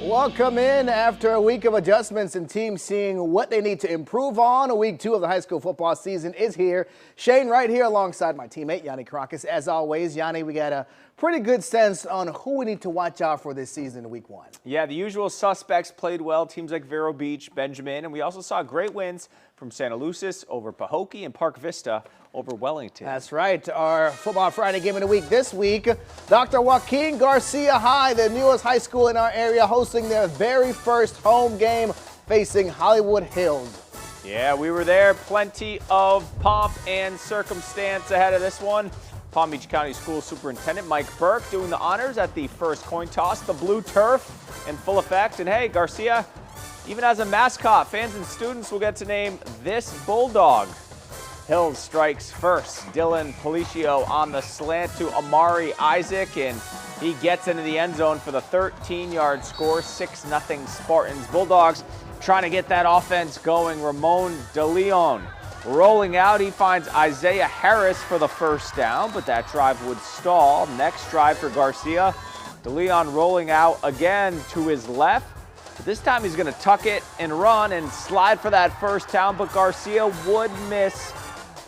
Welcome in after a week of adjustments and teams seeing what they need to improve on. Week 2 of the high school football season is here. Shane right here alongside my teammate, Yanni Caracas. As always, Yanni, we got a pretty good sense on who we need to watch out for this season in week 1. Yeah, the usual suspects played well, teams like Vero Beach, Benjamin, and we also saw great wins from Santa Lucis over Pahokee and Park Vista over Wellington. That's right. Our Football Friday game of the week this week, Dr. Joaquin Garcia High, the newest high school in our area, hosting their very first home game facing Hollywood Hills. Yeah, we were there. Plenty of pomp and circumstance ahead of this one. Palm Beach County School Superintendent Mike Burke doing the honors at the first coin toss. The blue turf in full effect. And hey, Garcia even has a mascot. Fans and students will get to name this bulldog. Hills strikes first. Dylan Policio on the slant to Amari Isaac, and he gets into the end zone for the 13-yard score, 6-0 Spartans. Bulldogs trying to get that offense going. Ramon DeLeon rolling out. He finds Isaiah Harris for the first down, but that drive would stall. Next drive for Garcia. DeLeon rolling out again to his left. But this time he's going to tuck it and run and slide for that first down, but Garcia would miss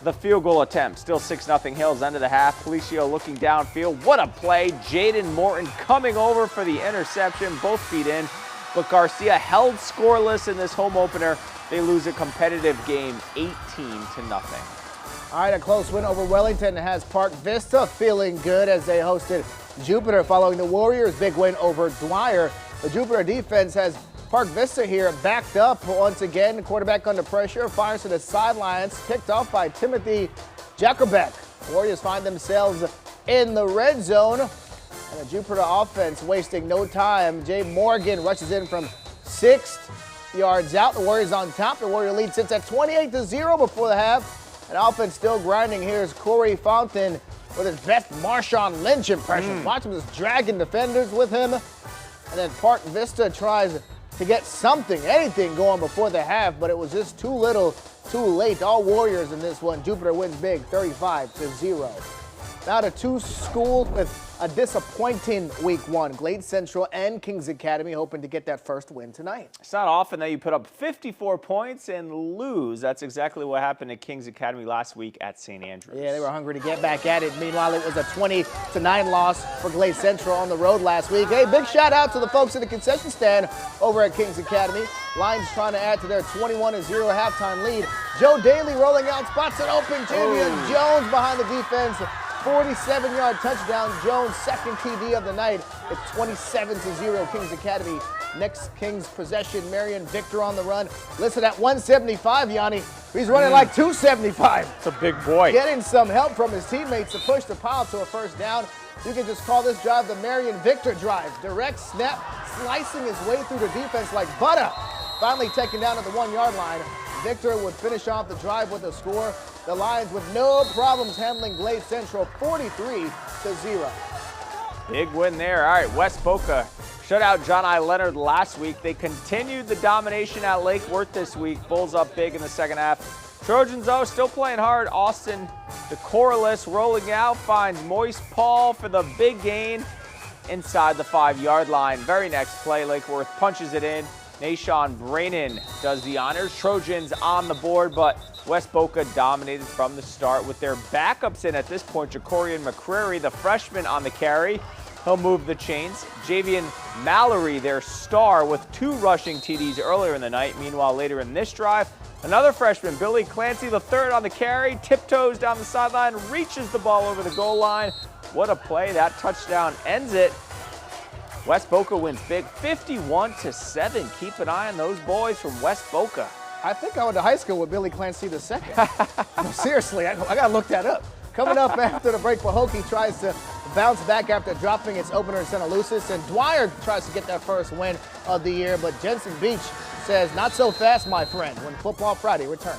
the field goal attempt. Still 6-0 Hills, end of the half. Policio looking downfield. What a play. Jaden Morton coming over for the interception. Both feet in. But Garcia held scoreless in this home opener. They lose a competitive game 18-0. All right, a close win over Wellington has Park Vista feeling good as they hosted Jupiter following the Warriors' big win over Dwyer. The Jupiter defense has Park Vista here backed up once again. The quarterback under pressure, fires to the sidelines, picked off by Timothy Jacobek. Warriors find themselves in the red zone, and the Jupiter offense wasting no time. Jay Morgan rushes in from 6 yards out. The Warriors on top. The Warrior lead sits at 28-0 before the half. And offense still grinding. Here's Corey Fountain with his best Marshawn Lynch impression. Watch him just dragging defenders with him. And then Park Vista tries to get anything going before the half, but it was just too little, too late. All Warriors in this one. Jupiter wins big, 35-0. Now to two schools with a disappointing week 1. Glade Central and Kings Academy hoping to get that first win tonight. It's not often that you put up 54 points and lose. That's exactly what happened to Kings Academy last week at St. Andrews. Yeah, they were hungry to get back at it. Meanwhile, it was a 20-9 loss for Glade Central on the road last week. Hey, big shout out to the folks in the concession stand over at Kings Academy. Lions trying to add to their 21-0 halftime lead. Joe Daly rolling out, spots it open. Javion Jones behind the defense. 47-yard touchdown. Jones' second TD of the night. It's 27-0 Kings Academy. Next Kings possession, Marion Victor on the run. Listed at 175, Yanni. He's running like 275. It's a big boy. Getting some help from his teammates to push the pile to a first down. You can just call this drive the Marion Victor drive. Direct snap, slicing his way through the defense like butter. Finally taken down at the 1-yard line. Victor would finish off the drive with a score. The Lions with no problems handling Glade Central 43-0. Big win there. All right, West Boca shut out John I. Leonard last week. They continued the domination at Lake Worth this week. Bulls up big in the second half. Trojans, though, still playing hard. Austin DeCorliss rolling out, finds Moise Paul for the big gain inside the 5-yard line. Very next play, Lake Worth punches it in. Nashawn Brainin does the honors. Trojans on the board, but West Boca dominated from the start with their backups in at this point. Jacorian McCrary, the freshman, on the carry. He'll move the chains. Javian Mallory, their star, with 2 rushing TDs earlier in the night. Meanwhile, later in this drive, another freshman, Billy Clancy, the third on the carry, tiptoes down the sideline, reaches the ball over the goal line. What a play. That touchdown ends it. West Boca wins big, 51-7. Keep an eye on those boys from West Boca. I think I went to high school with Billy Clancy II. No, seriously, I got to look that up. Coming up after the break, Pahokee tries to bounce back after dropping its opener in Santa Lucis, and Dwyer tries to get that first win of the year, but Jensen Beach says, not so fast, my friend, when Football Friday returns.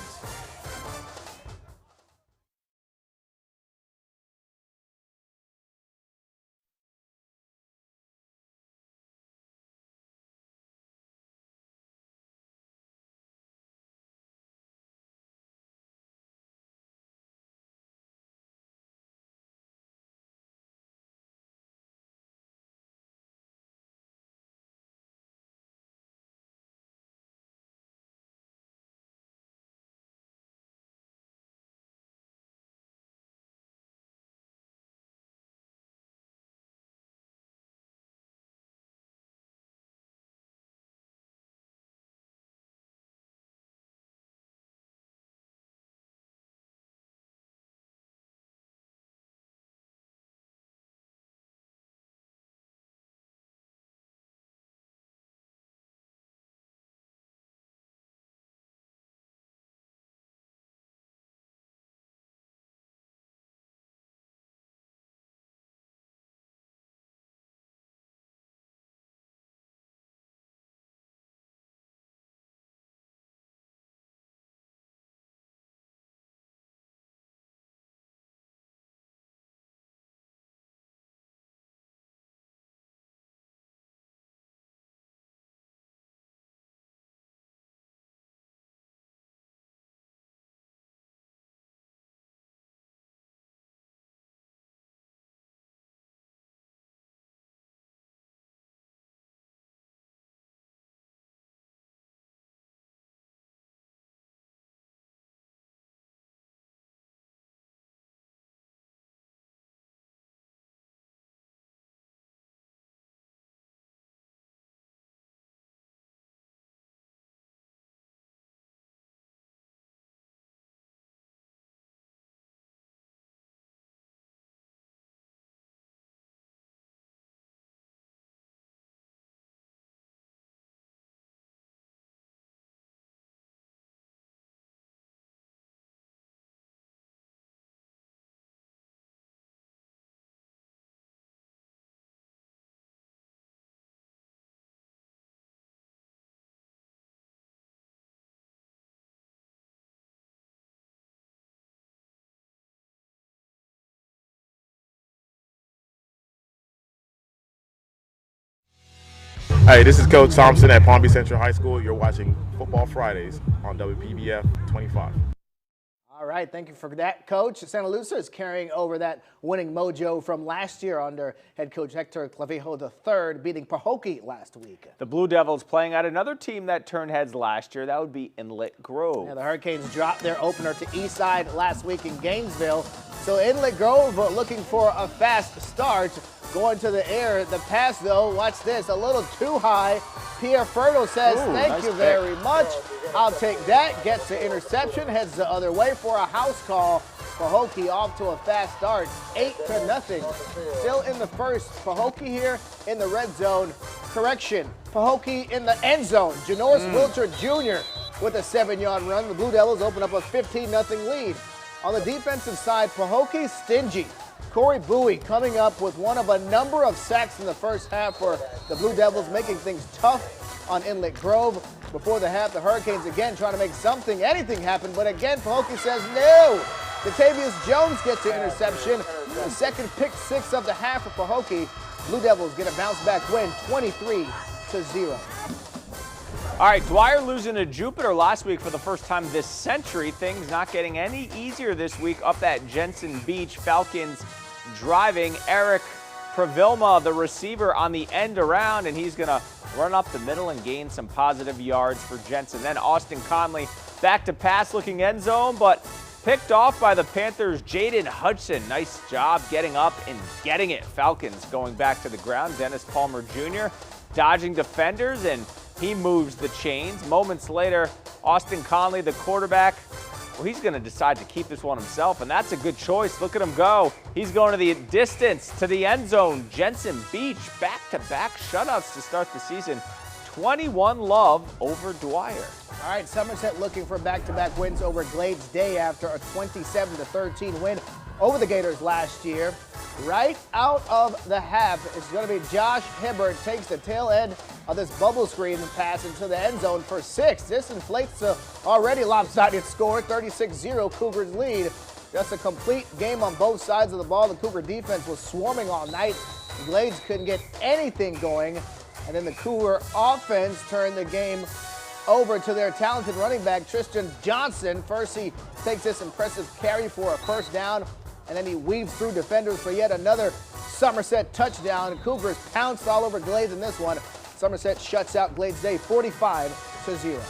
Hey, this is Coach Thompson at Palm Beach Central High School. You're watching Football Fridays on WPBF 25. All right, thank you for that, Coach. Santa Lucia is carrying over that winning mojo from last year under head coach Hector Clavijo III, beating Pahokee last week. The Blue Devils playing at another team that turned heads last year. That would be Inlet Grove. Yeah, the Hurricanes dropped their opener to Eastside last week in Gainesville. So Inlet Grove looking for a fast start. Going to the air. The pass, though, watch this, a little too high. Pierre Fertile says, thank you very much. I'll take that. Gets the interception, heads the other way for a house call. Pahokee off to a fast start, 8-0. Still in the first. Pahokee here in the red zone. Correction, Pahokee in the end zone. Janoris Wilcher Jr. with a 7-yard run. The Blue Devils open up a 15-0 lead. On the defensive side, Pahokee stingy. Corey Bowie coming up with one of a number of sacks in the first half for the Blue Devils, making things tough on Inlet Grove. Before the half, the Hurricanes again trying to make anything happen, but again, Pahokee says no. Datavius Jones gets the interception. The second pick six of the half for Pahokee. Blue Devils get a bounce-back win, 23-0. All right, Dwyer losing to Jupiter last week for the first time this century. Things not getting any easier this week up at Jensen Beach. Falcons driving. Eric Pravilma, the receiver, on the end around, and he's going to run up the middle and gain some positive yards for Jensen. Then Austin Conley back to pass looking end zone, but picked off by the Panthers' Jaden Hudson. Nice job getting up and getting it. Falcons going back to the ground. Dennis Palmer Jr. dodging defenders, and he moves the chains. Moments later, Austin Conley, the quarterback, well, he's going to decide to keep this one himself, and that's a good choice. Look at him go. He's going to the distance, to the end zone. Jensen Beach, back-to-back shutouts to start the season. 21-0 over Dwyer. All right, Somerset looking for back-to-back wins over Glades Day after a 27-13 win over the Gators last year. Right out of the half, it's going to be Josh Hibbert takes the tail end of this bubble screen and pass into the end zone for 6. This inflates the already lopsided score, 36-0 Cougars lead. Just a complete game on both sides of the ball. The Cougar defense was swarming all night. The Glades couldn't get anything going. And then the Cougar offense turned the game over to their talented running back, Tristan Johnson. First, he takes this impressive carry for a first down, and then he weaves through defenders for yet another Somerset touchdown. Cougars pounced all over Glades in this one. Somerset shuts out Glades Day 45-0.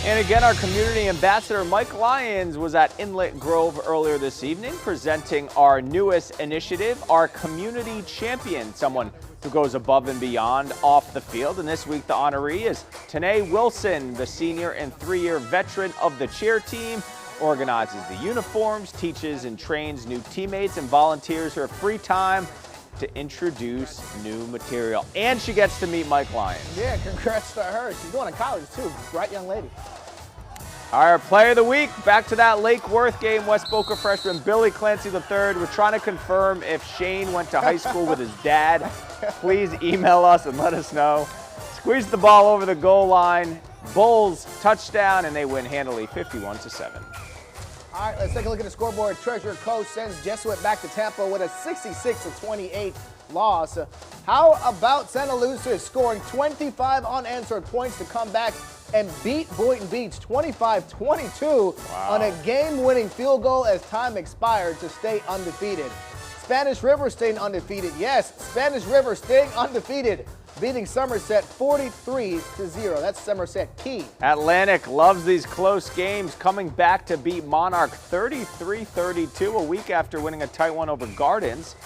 And again, our community ambassador Mike Lyons was at Inlet Grove earlier this evening presenting our newest initiative, our community champion, someone who goes above and beyond off the field. And this week the honoree is Tanae Wilson, the senior and 3-year veteran of the cheer team, organizes the uniforms, teaches and trains new teammates, and volunteers her free time to introduce new material. And she gets to meet Mike Lyons. Yeah, congrats to her. She's going to college too. Bright young lady. Our player of the week, back to that Lake Worth game. West Boca freshman Billy Clancy III. We're trying to confirm if Shane went to high school with his dad. Please email us and let us know. Squeeze the ball over the goal line. Bulls touchdown, and they win handily 51-7. All right, let's take a look at the scoreboard. Treasurer Coach sends Jesuit back to Tampa with a 66-28 loss. How about Santa Lucia scoring 25 unanswered points to come back and beat Boynton Beach 25-22 on a game-winning field goal as time expired to stay undefeated. Spanish River staying undefeated. Yes, Spanish River staying undefeated, beating Somerset 43-0. That's Somerset Key. Atlantic loves these close games, coming back to beat Monarch 33-32 a week after winning a tight one over Gardens.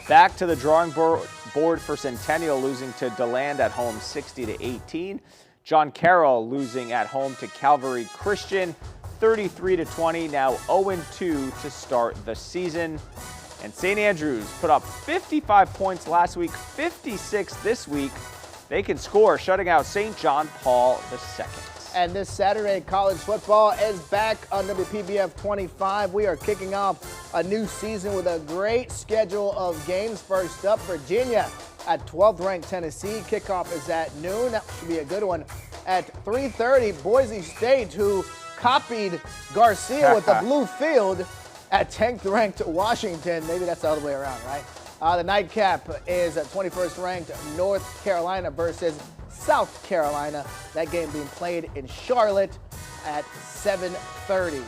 Back to the drawing board for Centennial, losing to DeLand at home 60-18. John Carroll losing at home to Calvary Christian 33-20, now 0-2 to start the season. And St. Andrews put up 55 points last week, 56 this week. They can score, shutting out St. John Paul II. And this Saturday, college football is back on WPBF 25. We are kicking off a new season with a great schedule of games. First up, Virginia at 12th-ranked Tennessee. Kickoff is at noon. That should be a good one. At 3:30, Boise State, who copied Garcia with the blue field, at 10th-ranked Washington. Maybe that's the other way around, right? The nightcap is 21st ranked North Carolina versus South Carolina. That game being played in Charlotte at 7:30.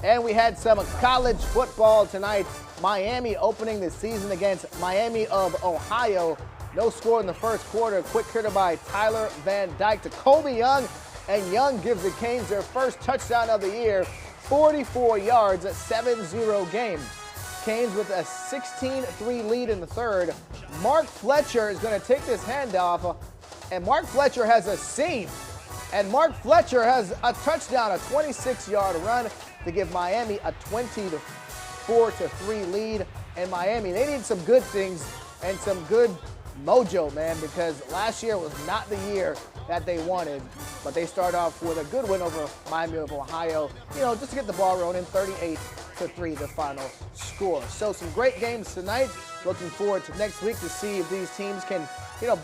And we had some college football tonight. Miami opening the season against Miami of Ohio. No score in the first quarter. Quick hitter by Tyler Van Dyke to Colby Young. And Young gives the Canes their first touchdown of the year. 44 yards, a 7-0 game. Canes with a 16-3 lead in the third. Mark Fletcher is going to take this handoff. And Mark Fletcher has a seam. And Mark Fletcher has a touchdown, a 26-yard run to give Miami a 20-4-3 lead. And Miami, they need some good things and some good mojo, man, because last year was not the year that they wanted. But they start off with a good win over Miami of Ohio, just to get the ball rolling, 38-3 the final score. So some great games tonight. Looking forward to next week to see if these teams can,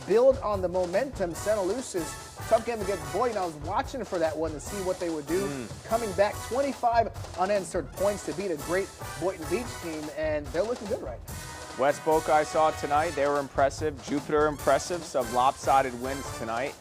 build on the momentum. Santa Lucia's tough game against Boynton. I was watching for that one to see what they would do. Coming back 25 unanswered points to beat a great Boynton Beach team, and they're looking good right now. West Boca I saw tonight. They were impressive. Jupiter impressive. Some lopsided wins tonight.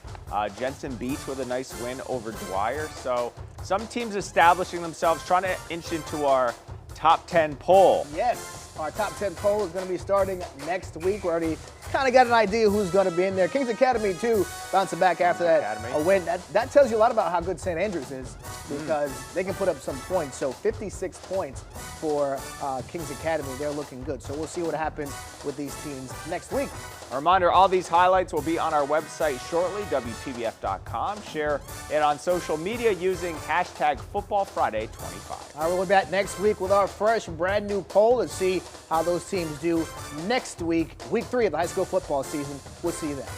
Jensen Beach with a nice win over Dwyer. So some teams establishing themselves, trying to inch into our top 10 poll. Yes, our top 10 poll is going to be starting next week. We already kind of got an idea who's going to be in there. Kings Academy, too, bouncing back after that a win. That tells you a lot about how good St. Andrews is, because they can put up some points. So 56 points for Kings Academy. They're looking good. So we'll see what happens with these teams next week. A reminder, all these highlights will be on our website shortly, WPBF.com. Share it on social media using hashtag FootballFriday25. All right, we'll be back next week with our fresh, brand new poll and see how those teams do next week, week 3 of the high school football season. We'll see you then.